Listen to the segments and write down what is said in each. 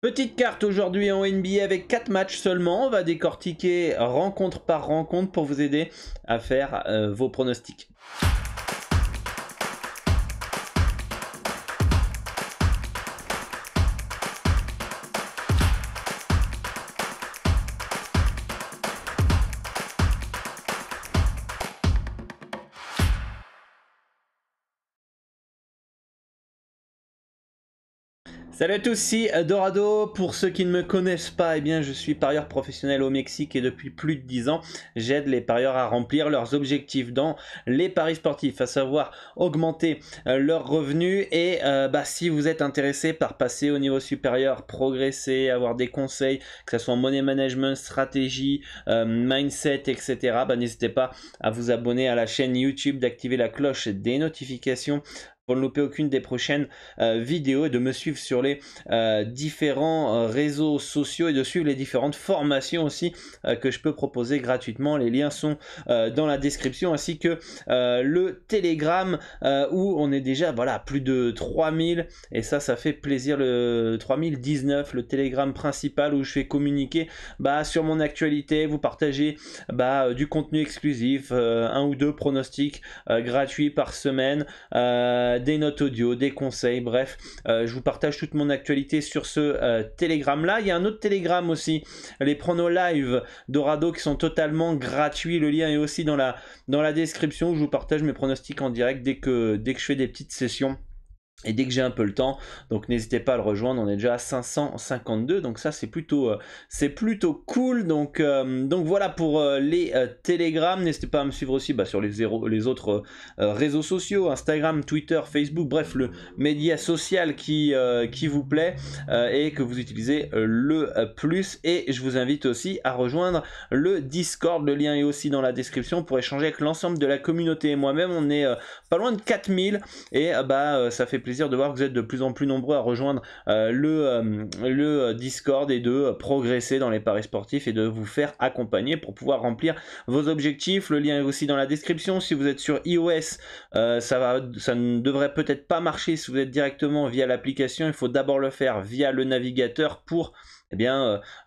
Petite carte aujourd'hui en NBA avec 4 matchs seulement. On va décortiquer rencontre par rencontre pour vous aider à faire vos pronostics. Salut à tous, ici Dorado. Pour ceux qui ne me connaissent pas, eh bien, je suis parieur professionnel au Mexique et depuis plus de 10 ans, j'aide les parieurs à remplir leurs objectifs dans les paris sportifs, à savoir augmenter leurs revenus et si vous êtes intéressé par passer au niveau supérieur, progresser, avoir des conseils, que ce soit en money management, stratégie, mindset, etc., n'hésitez pas à vous abonner à la chaîne YouTube, d'activer la cloche des notifications pour ne louper aucune des prochaines vidéos et de me suivre sur les différents réseaux sociaux et de suivre les différentes formations aussi que je peux proposer gratuitement. Les liens sont dans la description, ainsi que le Telegram où on est déjà plus de 3000 et ça fait plaisir. Le 3019, le Telegram principal où je fais communiquer sur mon actualité, vous partagez du contenu exclusif, un ou deux pronostics gratuits par semaine, des notes audio, des conseils, bref, je vous partage toute mon actualité sur ce Telegram là. Il y a un autre Telegram aussi, les pronos live Dorado, qui sont totalement gratuits. Le lien est aussi dans la description, où je vous partage mes pronostics en direct dès que je fais des petites sessions et dès que j'ai un peu le temps. Donc n'hésitez pas à le rejoindre, on est déjà à 552, donc ça c'est plutôt cool. Donc voilà pour les Telegram. N'hésitez pas à me suivre aussi sur les autres réseaux sociaux, Instagram, Twitter, Facebook, bref, le média social qui vous plaît et que vous utilisez le plus. Et je vous invite aussi à rejoindre le Discord, le lien est aussi dans la description, pour échanger avec l'ensemble de la communauté. Et moi-même, on est pas loin de 4000 et ça fait plaisir de voir que vous êtes de plus en plus nombreux à rejoindre le Discord et de progresser dans les paris sportifs et de vous faire accompagner pour pouvoir remplir vos objectifs. Le lien est aussi dans la description. Si vous êtes sur iOS, ça ne devrait peut-être pas marcher si vous êtes directement via l'application. Il faut d'abord le faire via le navigateur pour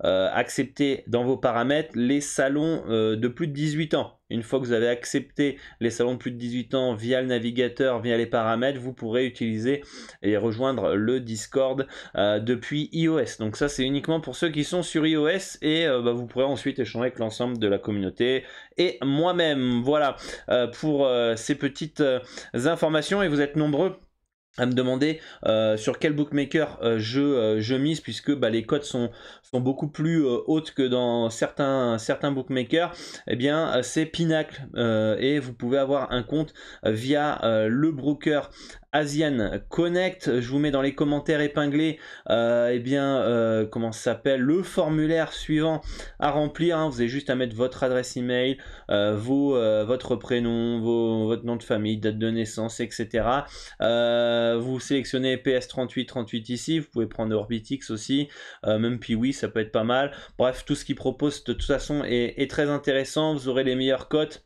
accepter dans vos paramètres les salons de plus de 18 ans. Une fois que vous avez accepté les salons de plus de 18 ans via le navigateur, via les paramètres, vous pourrez utiliser et rejoindre le Discord depuis iOS. Donc ça, c'est uniquement pour ceux qui sont sur iOS et vous pourrez ensuite échanger avec l'ensemble de la communauté et moi-même. Voilà pour ces petites informations, et vous êtes nombreux à me demander sur quel bookmaker je mise, puisque les cotes sont beaucoup plus hautes que dans certains bookmakers. Eh bien c'est Pinacle et vous pouvez avoir un compte via le broker Asian Connect. Je vous mets dans les commentaires épinglés comment ça s'appelle, le formulaire suivant à remplir, hein. Vous avez juste à mettre votre adresse email, votre prénom, votre nom de famille, date de naissance, etc. Vous sélectionnez PS3838 ici. Vous pouvez prendre Orbitix aussi, même Piwi, ça peut être pas mal. Bref, tout ce qu'ils proposent de toute façon est très intéressant. Vous aurez les meilleures cotes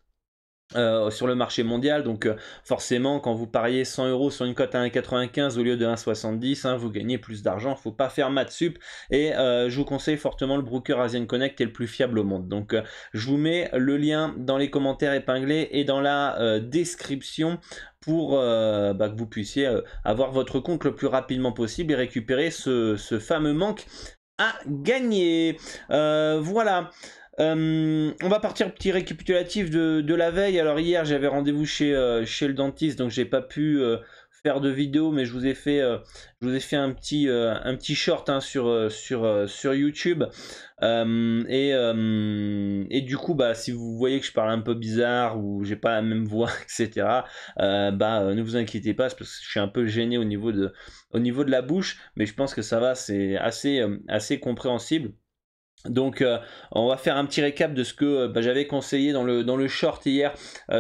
sur le marché mondial. Donc forcément, quand vous pariez 100 € sur une cote à 1,95 au lieu de 1,70, vous gagnez plus d'argent. Faut pas faire maths sup, et je vous conseille fortement le broker Asian Connect, qui est le plus fiable au monde. Donc je vous mets le lien dans les commentaires épinglés et dans la description pour que vous puissiez avoir votre compte le plus rapidement possible et récupérer ce fameux manque à gagner. Voilà. On va partir, petit récapitulatif de la veille. Alors hier j'avais rendez-vous chez le dentiste, donc j'ai pas pu faire de vidéo, mais je vous ai fait un petit short sur YouTube, et du coup si vous voyez que je parle un peu bizarre ou j'ai pas la même voix, etc., ne vous inquiétez pas, c'est parce que je suis un peu gêné au niveau de la bouche, mais je pense que ça va, c'est assez compréhensible. Donc on va faire un petit récap de ce que j'avais conseillé dans le short hier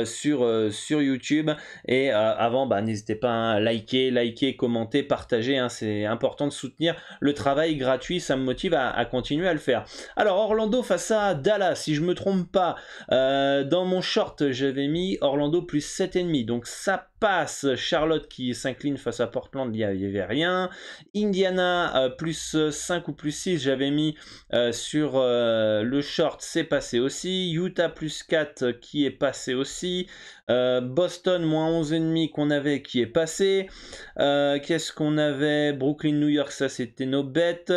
sur YouTube. Et avant, n'hésitez pas à liker, commenter, partager, c'est important de soutenir le travail gratuit, ça me motive à continuer à le faire. Alors Orlando face à Dallas, si je me trompe pas, dans mon short j'avais mis Orlando plus 7,5, donc ça passe. Charlotte qui s'incline face à Portland, il n'y avait rien. Indiana plus 5 ou plus 6, j'avais mis sur le short, c'est passé aussi. Utah plus 4 qui est passé aussi. Boston moins 11,5 qu'on avait qui est passé. Qu'est-ce qu'on avait? Brooklyn, New York, ça c'était nos bêtes.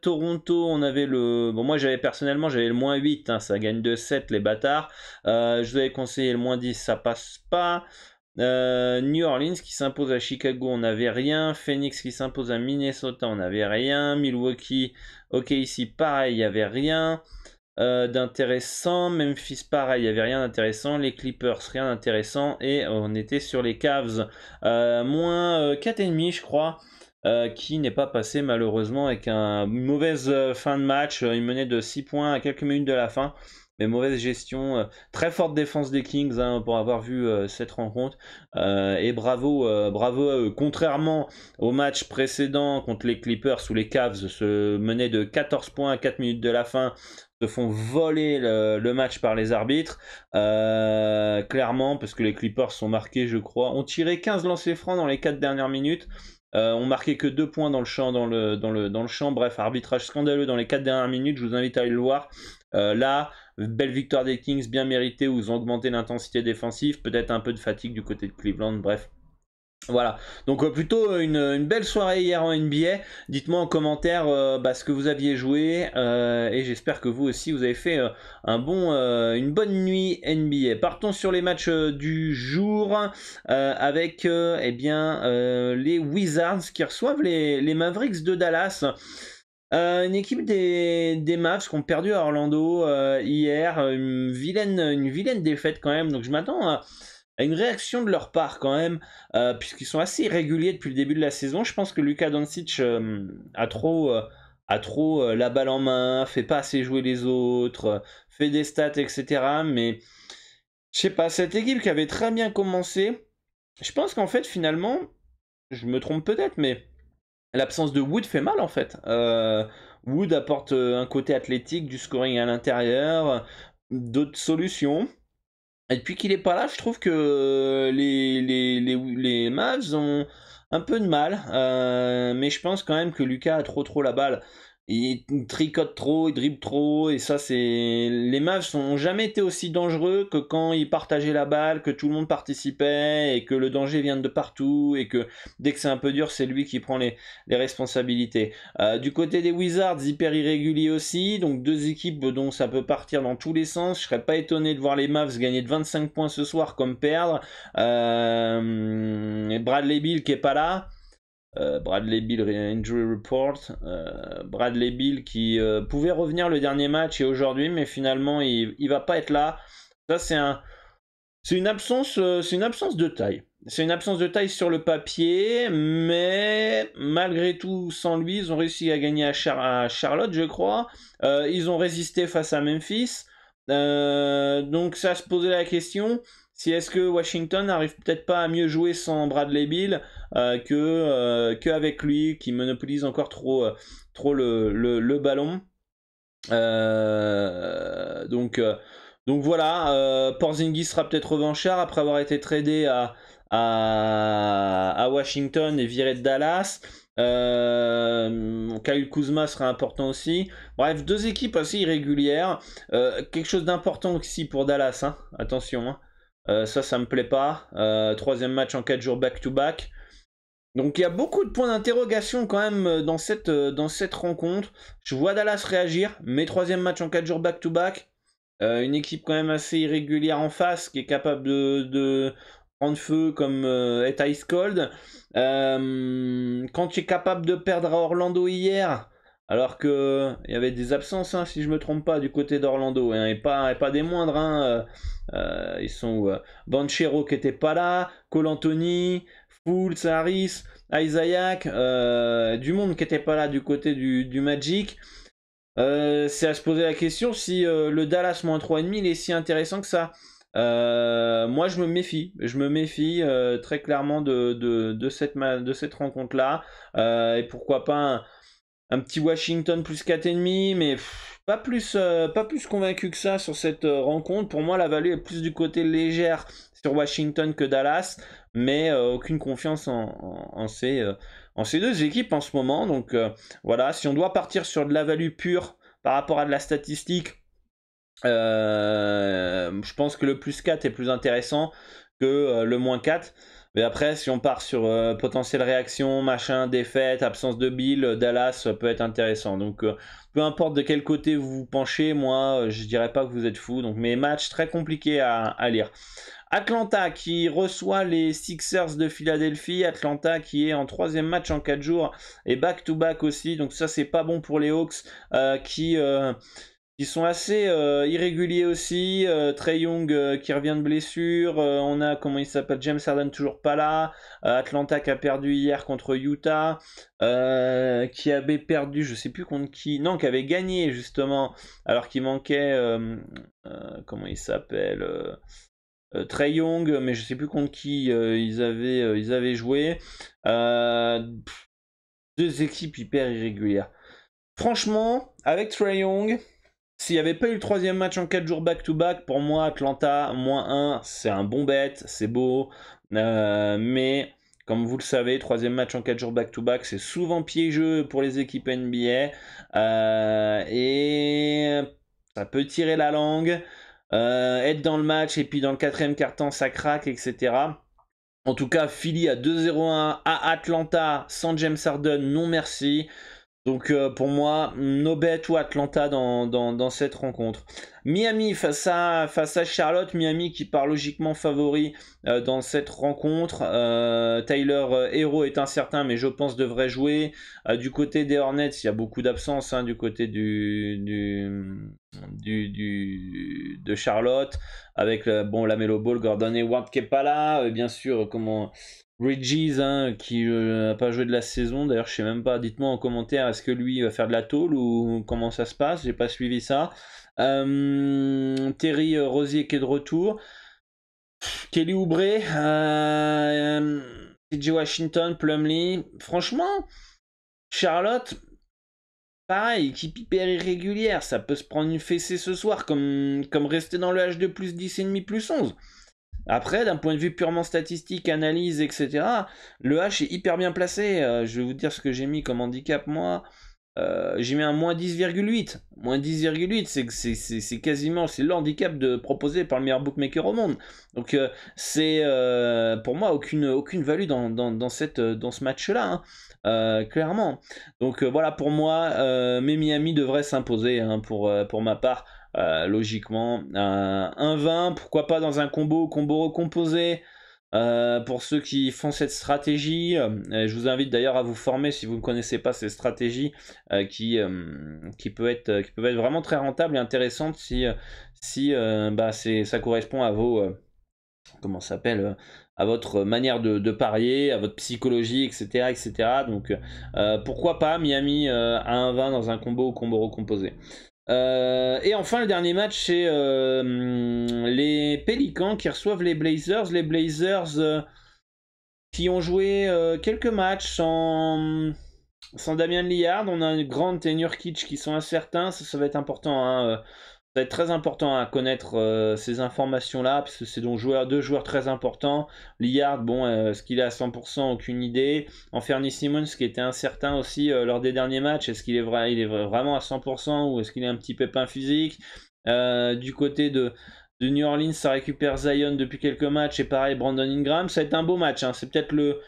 Toronto, on avait le... Bon, moi personnellement j'avais le moins 8, hein, ça gagne de 7 les bâtards. Je vous avais conseillé le moins 10, ça passe pas. New Orleans qui s'impose à Chicago, on n'avait rien. Phoenix qui s'impose à Minnesota, on n'avait rien. Milwaukee, ok, ici pareil, il n'y avait rien d'intéressant. Memphis, pareil, il n'y avait rien d'intéressant. Les Clippers, rien d'intéressant. Et on était sur les Cavs, moins 4,5, je crois. Qui n'est pas passé malheureusement avec une mauvaise fin de match. Il menait de 6 points à quelques minutes de la fin. Mais mauvaise gestion, très forte défense des Kings hein, pour avoir vu cette rencontre. Et bravo à eux. Contrairement au match précédent contre les Clippers où les Cavs se menaient de 14 points à 4 minutes de la fin, se font voler le match par les arbitres. Clairement, parce que les Clippers sont marqués, je crois. On tirait 15 lancers francs dans les 4 dernières minutes. On marquait que 2 points dans le champ, dans le champ. Bref, arbitrage scandaleux dans les 4 dernières minutes. Je vous invite à aller le voir. Là, belle victoire des Kings, bien méritée, où ils ont augmenté l'intensité défensive. Peut-être un peu de fatigue du côté de Cleveland. Bref. Voilà, donc plutôt une belle soirée hier en NBA. Dites-moi en commentaire ce que vous aviez joué et j'espère que vous aussi vous avez fait une bonne nuit NBA. Partons sur les matchs du jour avec les Wizards qui reçoivent les Mavericks de Dallas. Une équipe des Mavs qui ont perdu à Orlando hier, une vilaine défaite quand même, donc je m'attends à une réaction de leur part quand même, puisqu'ils sont assez irréguliers depuis le début de la saison. Je pense que Luka Doncic a trop la balle en main, fait pas assez jouer les autres, fait des stats, etc. Mais je sais pas, cette équipe qui avait très bien commencé, je pense qu'en fait finalement, je me trompe peut-être, mais l'absence de Wood fait mal en fait. Wood apporte un côté athlétique, du scoring à l'intérieur, d'autres solutions. Et depuis qu'il est pas là, je trouve que les Mavs ont un peu de mal. Mais je pense quand même que Lucas a trop la balle. Il tricote trop, il dribble trop, et ça c'est... Les Mavs n'ont jamais été aussi dangereux que quand ils partageaient la balle, que tout le monde participait, et que le danger vient de partout, et que dès que c'est un peu dur, c'est lui qui prend les responsabilités. Du côté des Wizards, hyper irrégulier aussi, donc deux équipes dont ça peut partir dans tous les sens. Je serais pas étonné de voir les Mavs gagner de 25 points ce soir comme perdre. Et Bradley Beal qui est pas là. Bradley Beal Injury Report. Bradley Beal qui pouvait revenir le dernier match et aujourd'hui, mais finalement il va pas être là. Ça c'est une absence de taille. C'est une absence de taille sur le papier, mais malgré tout, sans lui, ils ont réussi à gagner à Charlotte, je crois. Ils ont résisté face à Memphis. Donc ça se posait la question. Si est-ce que Washington n'arrive peut-être pas à mieux jouer sans Bradley Beal qu'avec lui, qui monopolise encore trop le ballon. Donc voilà, Porzingis sera peut-être revanchard après avoir été tradé à Washington et viré de Dallas. Kyle Kuzma sera important aussi. Bref, deux équipes assez irrégulières. Quelque chose d'important aussi pour Dallas, hein. Attention, hein. Ça me plaît pas. Troisième match en 4 jours back-to-back. Donc il y a beaucoup de points d'interrogation quand même dans cette rencontre. Je vois Dallas réagir, mais troisième match en 4 jours back-to-back. Une équipe quand même assez irrégulière en face, qui est capable de prendre feu comme est Ice Cold. Quand tu es capable de perdre à Orlando hier, alors qu'il y avait des absences, hein, si je me trompe pas, du côté d'Orlando, hein, et pas des moindres. Hein, ils sont Banchero qui était pas là, Cole Anthony, Fultz, Harris, Isaac, du monde qui était pas là du côté du Magic. C'est à se poser la question si le Dallas moins 3,5 il est si intéressant que ça. Moi je me méfie très clairement de cette rencontre là, et pourquoi pas un petit Washington plus 4,5, mais pas plus convaincu que ça sur cette rencontre. Pour moi, la value est plus du côté légère sur Washington que Dallas, mais aucune confiance en ces deux équipes en ce moment. Donc voilà, si on doit partir sur de la value pure par rapport à de la statistique, je pense que le plus 4 est plus intéressant que le moins 4. Mais après, si on part sur potentielle réaction, machin, défaite, absence de Bill, Dallas peut être intéressant. Donc peu importe de quel côté vous vous penchez, moi je dirais pas que vous êtes fou. Donc mes matchs très compliqués à lire. Atlanta qui reçoit les Sixers de Philadelphie. Atlanta qui est en 3e match en 4 jours et back-to-back aussi. Donc ça c'est pas bon pour les Hawks qui sont assez irréguliers aussi. Trae Young qui revient de blessure. On a, comment il s'appelle, James Harden toujours pas là. Atlanta qui a perdu hier contre Utah. Qui avait perdu, je sais plus contre qui. Non, qui avait gagné justement. Alors qu'il manquait, comment il s'appelle, Trae Young, mais je sais plus contre qui ils avaient joué. Deux équipes hyper irrégulières. Franchement, avec Trae Young, s'il n'y avait pas eu le 3e match en 4 jours back-to-back, pour moi, Atlanta, -1, c'est un bon bet, c'est beau. Mais, comme vous le savez, 3e match en 4 jours back-to-back, c'est souvent piégeux pour les équipes NBA. Et ça peut tirer la langue, être dans le match, et puis dans le 4e quart-temps, ça craque, etc. En tout cas, Philly à 2-0-1 à Atlanta, sans James Harden, non merci. Donc pour moi, no bet ou Atlanta dans cette rencontre. Miami face à Charlotte. Miami qui part logiquement favori dans cette rencontre. Tyler Hero est incertain, mais je pense devrait jouer. Du côté des Hornets, il y a beaucoup d'absences hein, du côté de Charlotte. Avec la Melo Ball, Gordon Hayward qui n'est pas là. Bien sûr, Bridges hein, qui n'a pas joué de la saison, d'ailleurs je sais même pas, dites-moi en commentaire, est-ce que lui va faire de la tôle ou comment ça se passe, j'ai pas suivi ça. Terry Rozier qui est de retour, Kelly Oubre, TJ Washington, Plumlee, franchement Charlotte, pareil, équipe hyper irrégulière, ça peut se prendre une fessée ce soir comme rester dans le H2 plus 10,5 plus 11. Après, d'un point de vue purement statistique, analyse, etc., le H est hyper bien placé. Je vais vous dire ce que j'ai mis comme handicap, moi. J'ai mis un -10,8. -10,8, c'est quasiment c'est le handicap proposé par le meilleur bookmaker au monde. Donc c'est pour moi aucune value dans ce match-là. Hein. Clairement. Donc voilà, pour moi, mais Miami devrait s'imposer hein, pour ma part. Logiquement, 1-20, pourquoi pas dans un combo recomposé pour ceux qui font cette stratégie. Je vous invite d'ailleurs à vous former si vous ne connaissez pas ces stratégies qui peut être vraiment très rentable et intéressante si ça correspond à vos comment ça s'appelle à votre manière de parier, à votre psychologie, etc. Donc pourquoi pas Miami à 1-20 dans un combo recomposé. Et enfin le dernier match c'est les Pelicans qui reçoivent les Blazers. Les Blazers qui ont joué quelques matchs sans Damian Lillard. On a Grant et Nurkic qui sont incertains. Ça va être important hein, ça va être très important à connaître ces informations-là, parce que c'est donc deux joueurs très importants. Lillard, est-ce qu'il est à 100%? Aucune idée. Anthony Simons, qui était incertain aussi lors des derniers matchs, est-ce qu'il est vraiment à 100% ou est-ce qu'il est un petit pépin physique? Du côté de New Orleans, ça récupère Zion depuis quelques matchs, et pareil, Brandon Ingram. Ça va être un beau match, hein. C'est peut-être le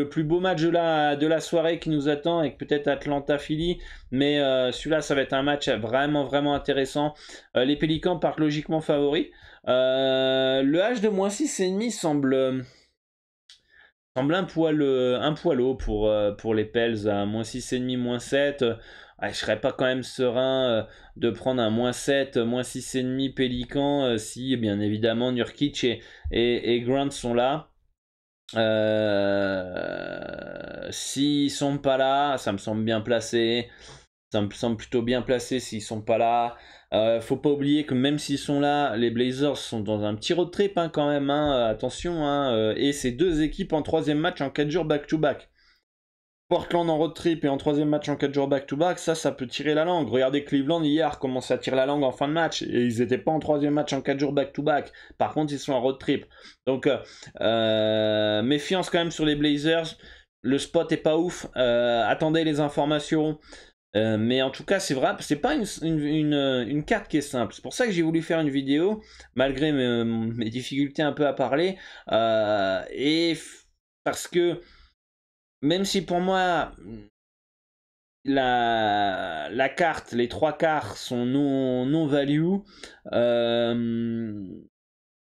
plus beau match de la soirée qui nous attend, avec peut-être Atlanta-Philly, mais celui-là ça va être un match vraiment vraiment intéressant. Les Pélicans partent logiquement favoris. Le H de -6,5 semble un poil haut pour les Pels à -6,5, -7. Je serais pas quand même serein de prendre un -7, -6,5 Pélican si bien évidemment Nurkic et Grant sont là. S'ils sont pas là, ça me semble bien placé. Ça me semble plutôt bien placé s'ils sont pas là. Faut pas oublier que même s'ils sont là, les Blazers sont dans un petit road trip hein, quand même. Hein, attention. Hein, et c'est deux équipes en 3e match en 4 jours back-to-back. Portland en road trip et en troisième match en 4 jours back-to-back, ça peut tirer la langue. Regardez Cleveland hier, commence à tirer la langue en fin de match. Et ils n'étaient pas en troisième match en 4 jours back-to-back. Par contre, ils sont en road trip. Donc, méfiance quand même sur les Blazers. Le spot est pas ouf. Attendez les informations. Mais en tout cas, c'est vrai, c'est pas une carte qui est simple. C'est pour ça que j'ai voulu faire une vidéo, malgré mes difficultés un peu à parler. Et parce que même si pour moi la carte, les 3 quarts sont non value, il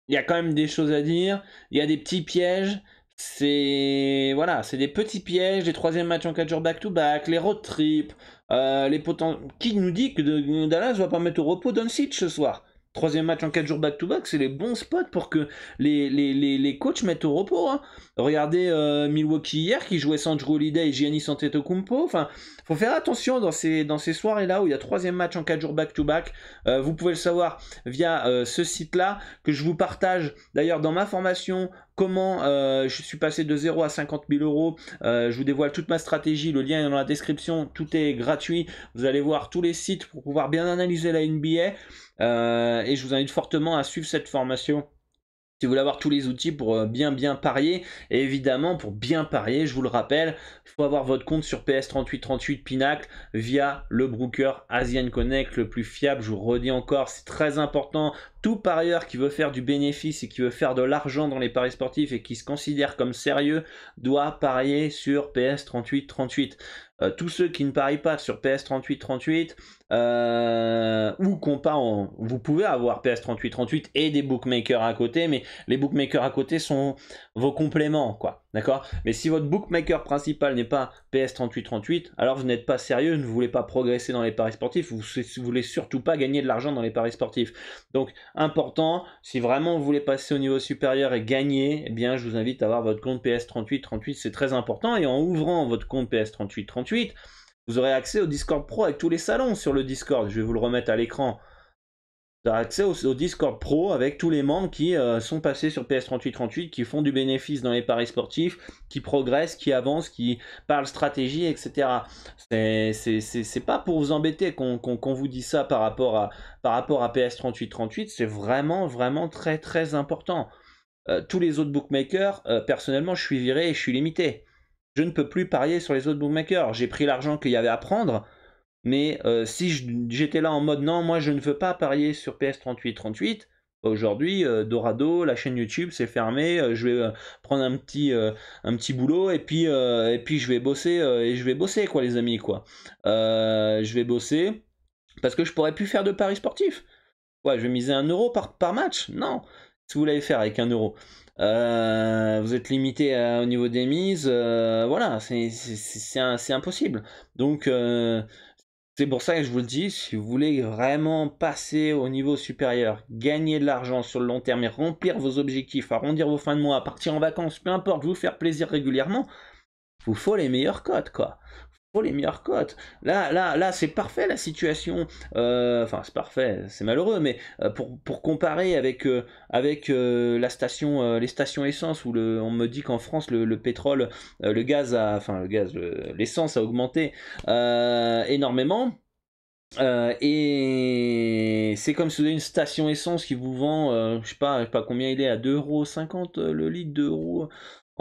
y a quand même des choses à dire. Il y a des petits pièges. C'est voilà, c'est des petits pièges, les troisième matchs en 4 jours back-to-back, les road trips, qui nous dit que Dallas va pas mettre au repos Doncic ce soir? Troisième match en 4 jours back-to-back, c'est les bons spots pour que les coachs mettent au repos. Hein. Regardez Milwaukee hier qui jouait sans Jrue Holiday et Giannis Antetokounmpo. Enfin, faut faire attention dans ces soirées-là où il y a troisième match en 4 jours back-to-back. Vous pouvez le savoir via ce site-là que je vous partage d'ailleurs dans ma formation. Comment je suis passé de 0 à 50 000 euros. Je vous dévoile toute ma stratégie. Le lien est dans la description. Tout est gratuit. Vous allez voir tous les sites pour pouvoir bien analyser la NBA. Et je vous invite fortement à suivre cette formation si vous voulez avoir tous les outils pour bien parier. Et évidemment, pour bien parier, je vous le rappelle, il faut avoir votre compte sur PS3838 Pinacle via le broker Asian Connect, le plus fiable. Je vous redis encore, c'est très important. Tout parieur qui veut faire du bénéfice et qui veut faire de l'argent dans les paris sportifs et qui se considère comme sérieux doit parier sur PS3838. Tous ceux qui ne parient pas sur PS3838 ou vous pouvez avoir PS3838 et des bookmakers à côté, mais les bookmakers à côté sont vos compléments, quoi. D'accord? Mais si votre bookmaker principal n'est pas PS3838, alors vous n'êtes pas sérieux, vous ne voulez pas progresser dans les paris sportifs, vous ne voulez surtout pas gagner de l'argent dans les paris sportifs. Donc, important, si vraiment vous voulez passer au niveau supérieur et gagner, eh bien, je vous invite à avoir votre compte PS3838, c'est très important. Et en ouvrant votre compte PS3838, vous aurez accès au Discord Pro avec tous les salons sur le Discord. Je vais vous le remettre à l'écran. Vous aurez accès au Discord Pro avec tous les membres qui sont passés sur PS3838, qui font du bénéfice dans les paris sportifs, qui progressent, qui avancent, qui parlent stratégie, etc. C'est pas pour vous embêter qu'on vous dit ça par rapport à PS3838, c'est vraiment très important. Tous les autres bookmakers, personnellement, je suis viré et je suis limité. Je ne peux plus parier sur les autres bookmakers. J'ai pris l'argent qu'il y avait à prendre. Mais si j'étais là en mode non, moi je ne veux pas parier sur PS3838, aujourd'hui Dorado, la chaîne YouTube c'est fermé, je vais prendre un petit boulot et puis je vais bosser quoi les amis quoi. Je vais bosser parce que je pourrais plus faire de paris sportifs. Ouais, je vais miser 1 euro par match. Non, si vous l'avez faire avec 1 euro. Vous êtes limité au niveau des mises, voilà, c'est impossible. Donc c'est pour ça que je vous le dis, si vous voulez vraiment passer au niveau supérieur, gagner de l'argent sur le long terme et remplir vos objectifs, arrondir vos fins de mois, partir en vacances, peu importe, vous faire plaisir régulièrement, il vous faut les meilleures cotes, quoi. Faut les meilleures cotes. Là, c'est parfait la situation. Enfin, c'est parfait, c'est malheureux, mais pour comparer avec la station, les stations essence où on me dit qu'en France le pétrole, le gaz, l'essence a augmenté énormément. Et c'est comme si vous avez une station essence qui vous vend, je sais pas combien il est, à 2,50 € le litre, 2 €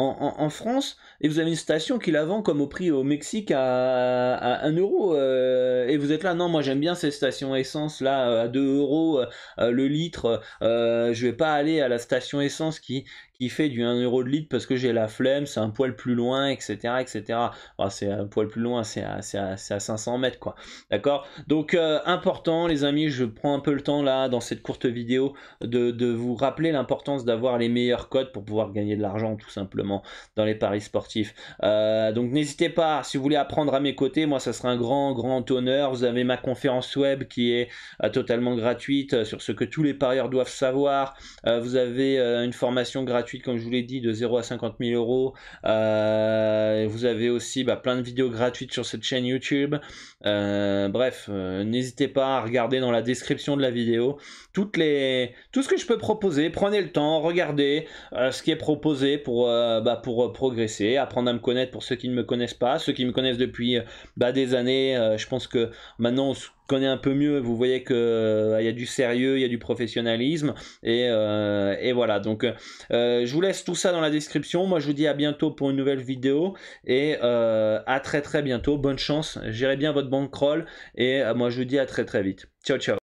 en France, et vous avez une station qui la vend comme au prix au Mexique à 1 euro, et vous êtes là, non, moi j'aime bien ces stations essence là à 2 € le litre, je vais pas aller à la station essence qui fait du 1 euro de litre parce que j'ai la flemme, c'est un poil plus loin, etc. Enfin, c'est un poil plus loin, c'est à 500 mètres, quoi. D'accord? Donc, important, les amis, je prends un peu le temps, là, dans cette courte vidéo, de vous rappeler l'importance d'avoir les meilleurs codes pour pouvoir gagner de l'argent, tout simplement, dans les paris sportifs. Donc, n'hésitez pas, si vous voulez apprendre à mes côtés, moi, ça sera un grand honneur. Vous avez ma conférence web qui est totalement gratuite sur ce que tous les parieurs doivent savoir. Vous avez une formation gratuite gratuites, comme je vous l'ai dit, de 0 à 50 000 euros. Vous avez aussi plein de vidéos gratuites sur cette chaîne YouTube. Bref, n'hésitez pas à regarder dans la description de la vidéo tout ce que je peux proposer. Prenez le temps, regardez ce qui est proposé pour progresser, apprendre à me connaître pour ceux qui ne me connaissent pas, ceux qui me connaissent depuis des années. Je pense que maintenant on se connaît un peu mieux, vous voyez que il y a du sérieux, il y a du professionnalisme et voilà, donc je vous laisse tout ça dans la description. Moi je vous dis à bientôt pour une nouvelle vidéo et à très bientôt. Bonne chance, gérez bien votre bankroll et moi je vous dis à très vite. Ciao ciao.